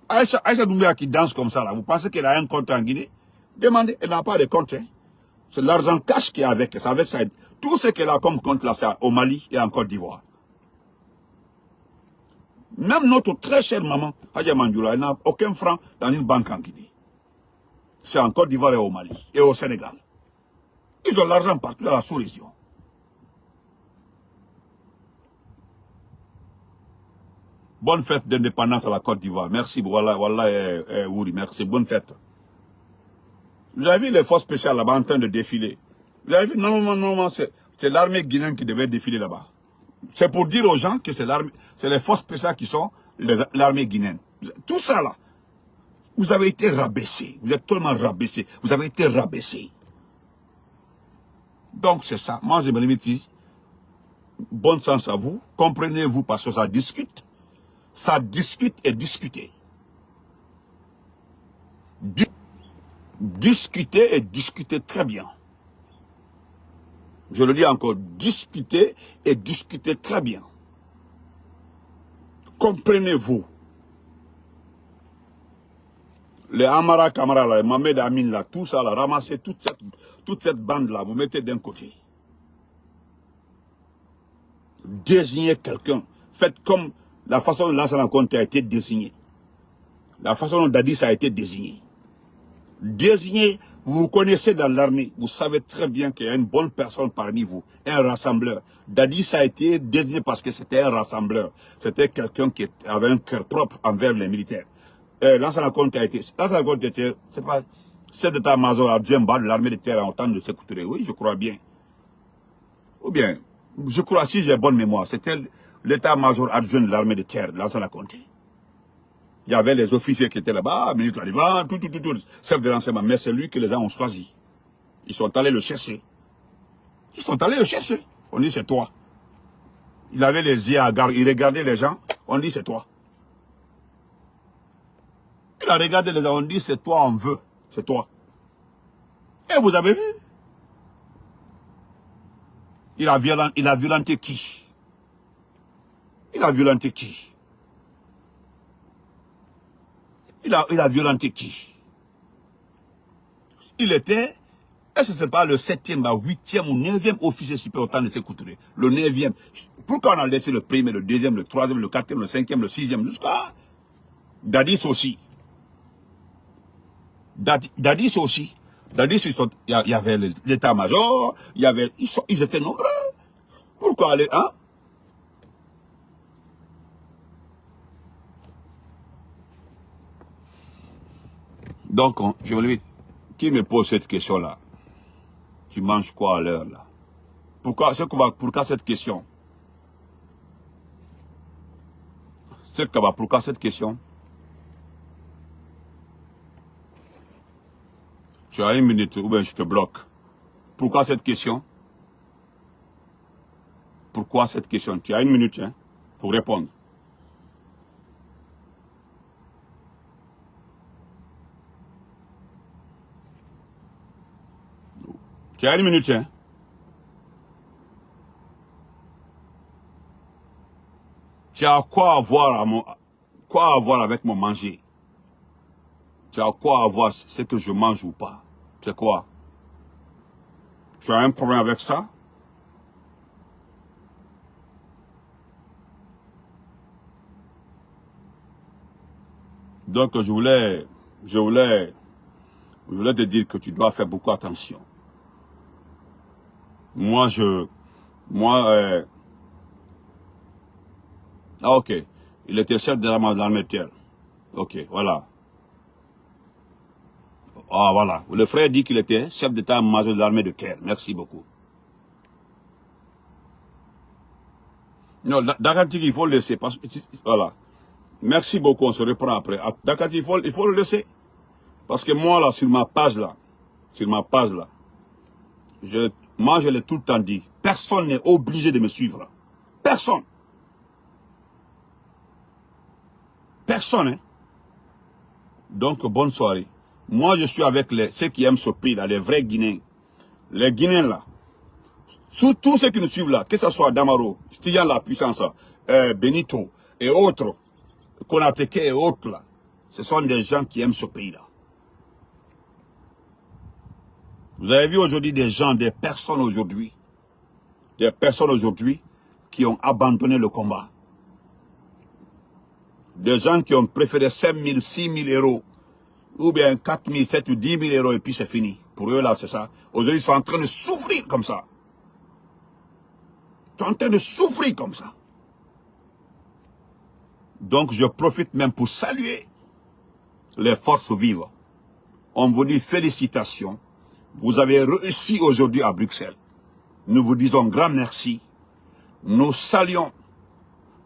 Aïcha Doumbia qui danse comme ça, là, vous pensez qu'elle a un compte en Guinée? Demandez, elle n'a pas de compte. Hein? C'est l'argent cash qui est avec elle. Avec ça. Tout ce qu'elle a comme compte là, c'est au Mali et en Côte d'Ivoire. Même notre très chère maman, Hadja Mandjoula, elle n'a aucun franc dans une banque en Guinée. C'est en Côte d'Ivoire et au Mali et au Sénégal. Ils ont l'argent partout dans la sous-région. Bonne fête d'indépendance à la Côte d'Ivoire. Merci, voilà, Wouri, merci. Bonne fête. Vous avez vu les forces spéciales là-bas en train de défiler. Vous avez vu, normalement, c'est l'armée guinéenne qui devait défiler là-bas. C'est pour dire aux gens que c'est les forces spéciales qui sont l'armée guinéenne. Tout ça là, vous avez été rabaissés. Vous êtes tellement rabaissés. Vous avez été rabaissés. Donc c'est ça. Moi je me limite ici. Bon sens à vous. Comprenez-vous parce que ça discute. Ça discute et discuter. Discuter et discuter très bien. Je le dis encore, discuter et discuter très bien. Comprenez-vous. Les Amara Kamara, les Mohamed Amin, là, tout ça, là, ramassez toute cette bande-là, vous mettez d'un côté. Désignez quelqu'un. Faites comme la façon dont Lansana Conté a été désigné. La façon dont Dadis a été désigné. Désignez, vous vous connaissez dans l'armée, vous savez très bien qu'il y a une bonne personne parmi vous, un rassembleur. Dadis a été désigné parce que c'était un rassembleur. C'était quelqu'un qui avait un cœur propre envers les militaires. Lansana Conté a été, Lansana Conté était, c'est pas, chef d'état-major adjoint de l'armée de terre en temps de Sékou Touré. Oui, je crois bien. Ou bien, je crois, si j'ai bonne mémoire, c'était l'état-major adjoint de l'armée de terre, Lansana Conté. Il y avait les officiers qui étaient là-bas, ministre arrivant, tout, chef de renseignement. Mais c'est lui que les gens ont choisi. Ils sont allés le chercher. Ils sont allés le chercher. On dit c'est toi. Il avait les yeux à garde, il regardait les gens, on dit c'est toi. Il a regardé les gens, on dit c'est toi, on veut, c'est toi. Et vous avez vu? Il a violenté qui? Il a violenté qui? Il a violenté qui? Il était, est-ce que ce n'est pas le 7e, 8e ou 9e officier supérieur au temps de Sékou Touré? Le 9e. Pourquoi on a laissé le premier, le deuxième, le troisième, le quatrième, le cinquième, le sixième, jusqu'à Dadis aussi. Dadis aussi. Dadis, il y avait l'état-major, ils étaient nombreux. Pourquoi aller, hein? Donc, je me dis, qui me pose cette question-là? Tu manges quoi à l'heure, là? Pourquoi cette question? Pourquoi cette question? Tu as une minute ou bien je te bloque. Pourquoi cette question? Pourquoi cette question? Tu as une minute hein, pour répondre. Tu as une minute, hein? Tu as quoi à voir avec mon manger? Tu as quoi à voir ce que je mange ou pas? C'est quoi? Tu as un problème avec ça? Donc je voulais te dire que tu dois faire beaucoup attention. Ah ok, il était chef de l'armée de terre. Ok, voilà. Ah, voilà. Le frère dit qu'il était chef d'état-major de l'armée de terre. Merci beaucoup. Non, Dakatiki, il faut le laisser. Voilà. Merci beaucoup, on se reprend après. Dakatiki, il faut le laisser. Parce que moi, là, sur ma page, là, moi, je l'ai tout le temps dit. Personne n'est obligé de me suivre. Personne. Personne, hein. Donc, bonne soirée. Moi, je suis avec ceux qui aiment ce pays-là, les vrais Guinéens. Les Guinéens, là. Tous ceux qui nous suivent là, que ce soit Damaro, Stiyan la puissance, Benito et autres, Konateke et autres là, ce sont des gens qui aiment ce pays-là. Vous avez vu aujourd'hui des personnes aujourd'hui qui ont abandonné le combat. Des gens qui ont préféré 5 000, 6 000 euros, ou bien 4 000, 7 000, 10 000 euros et puis c'est fini. Pour eux là, c'est ça. Aujourd'hui, ils sont en train de souffrir comme ça. Ils sont en train de souffrir comme ça. Donc, je profite même pour saluer les forces vives. On vous dit félicitations. Vous avez réussi aujourd'hui à Bruxelles. Nous vous disons grand merci. Nous saluons,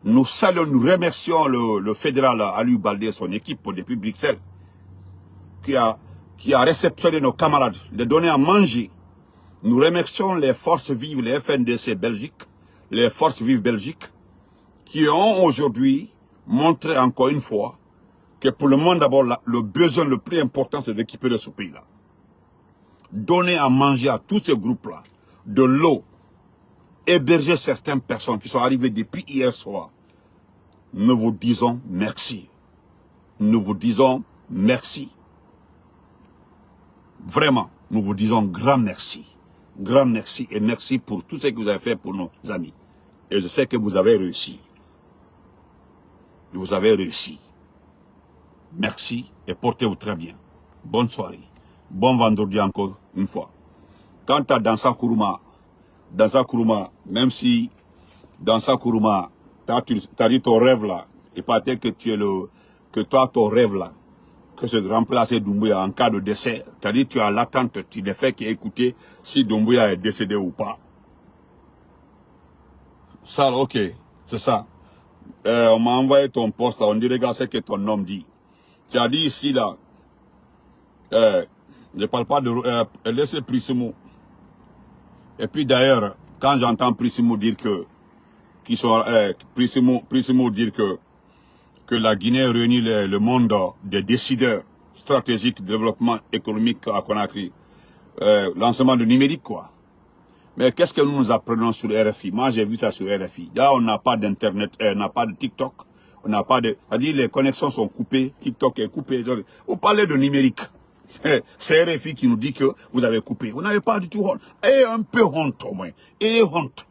nous remercions le fédéral Aliou Baldé et son équipe depuis Bruxelles qui a réceptionné nos camarades, les donné à manger. Nous remercions les forces vives, les FNDC Belgique, les forces vives Belgique, qui ont aujourd'hui montré encore une fois que pour le monde d'abord, le besoin le plus important, c'est d'équiper de ce pays-là. Donner à manger à tous ces groupes-là, de l'eau, héberger certaines personnes qui sont arrivées depuis hier soir. Nous vous disons merci. Nous vous disons merci. Vraiment, nous vous disons grand merci. Grand merci et merci pour tout ce que vous avez fait pour nos amis. Et je sais que vous avez réussi. Vous avez réussi. Merci et portez-vous très bien. Bonne soirée. Bon vendredi encore une fois. Quant à Dansa Kourouma, même si Dansa Kourouma, t'as dit ton rêve là, et peut-être que toi ton rêve là, que c'est de remplacer Doumbouya en cas de décès. T'as dit tu as l'attente, tu n'es fait qu'écouter si Doumbouya est décédé ou pas. Ça, ok, c'est ça. On m'a envoyé ton poste là, on dit regarde ce que ton homme dit. Tu as dit ici là, je ne parle pas de laissez Prissimo. Et puis d'ailleurs, quand j'entends Prissimo dire Prissimo dire que la Guinée réunit le monde des décideurs stratégiques de développement économique à Conakry, lancement de numérique quoi. Mais qu'est-ce que nous apprenons sur RFI? Moi j'ai vu ça sur RFI. Là on n'a pas d'internet, on n'a pas de TikTok, on n'a pas de... C'est-à-dire les connexions sont coupées, TikTok est coupé. Vous parlez de numérique. C'est RFI qui nous dit que vous avez coupé. Vous n'avez pas du tout honte. Et un peu honte au moins. Et honte.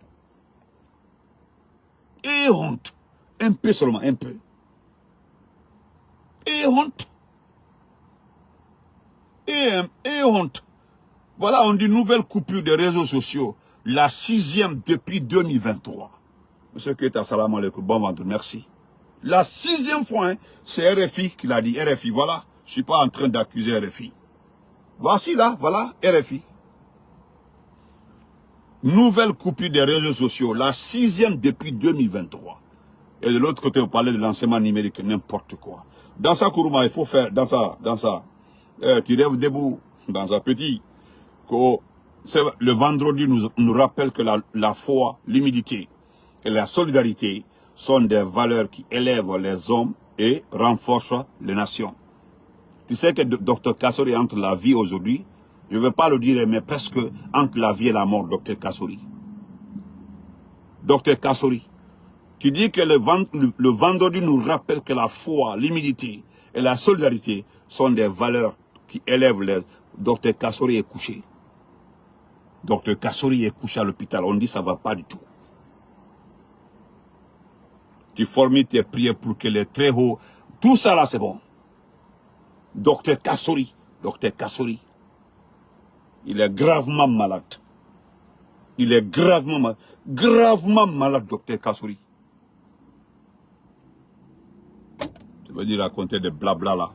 Et honte. Un peu seulement, un peu. Et honte. Et honte. Voilà, on dit nouvelle coupure des réseaux sociaux. La 6e depuis 2023. Monsieur Keita, salam alaikum, bon vendredi, merci. La 6e fois, hein, c'est RFI qui l'a dit. RFI, voilà. Je ne suis pas en train d'accuser RFI. Voici là, voilà, RFI. Nouvelle coupure des réseaux sociaux. La 6e depuis 2023. Et de l'autre côté, vous parlez de l'enseignement numérique, n'importe quoi. Dans sa Kourouma, il faut faire, dans ça, tu rêves debout, dans un petit, le vendredi nous rappelle que la foi, l'humilité et la solidarité sont des valeurs qui élèvent les hommes et renforcent les nations. Tu sais que Dr Kassori entre la vie aujourd'hui, je ne veux pas le dire, mais presque entre la vie et la mort, Dr Kassori. Dr Kassori. Tu dis que le vendredi nous rappelle que la foi, l'humilité et la solidarité sont des valeurs qui élèvent les... Dr Kassori est couché. Dr Kassori est couché à l'hôpital. On dit que ça ne va pas du tout. Tu formules tes prières pour que les très hauts... Tout ça là, c'est bon. Dr Kassori, il est gravement malade. Il est gravement malade, Dr Kassori. Tu veux dire raconter des blabla là.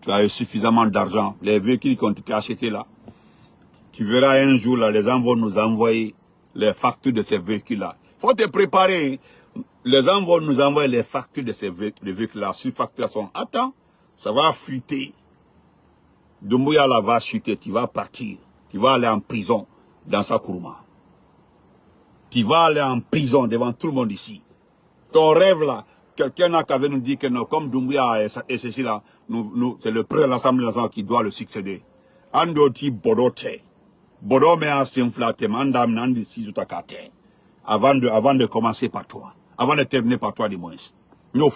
tu as eu suffisamment d'argent. Les véhicules qui ont été achetés là, tu verras un jour là, les gens vont nous envoyer les factures de ces véhicules-là. Il faut te préparer. Les gens vont nous envoyer les factures de ces véhicules-là, sur facturation. Attends, ça va fuiter. Doumbouya là va chuter, tu vas partir. Tu vas aller en prison dans sa courma. Tu vas aller en prison devant tout le monde ici. Ton rêve là, quelqu'un n'a qu'à nous dire que non, comme Doumbouya et ceci là, c'est le président de l'Assemblée nationale qui doit le succéder. Andoti Bodote. Bodo me a s'inflaté, mandam nandi si tout à avant de commencer par toi. Avant de terminer par toi, du moins. Nous,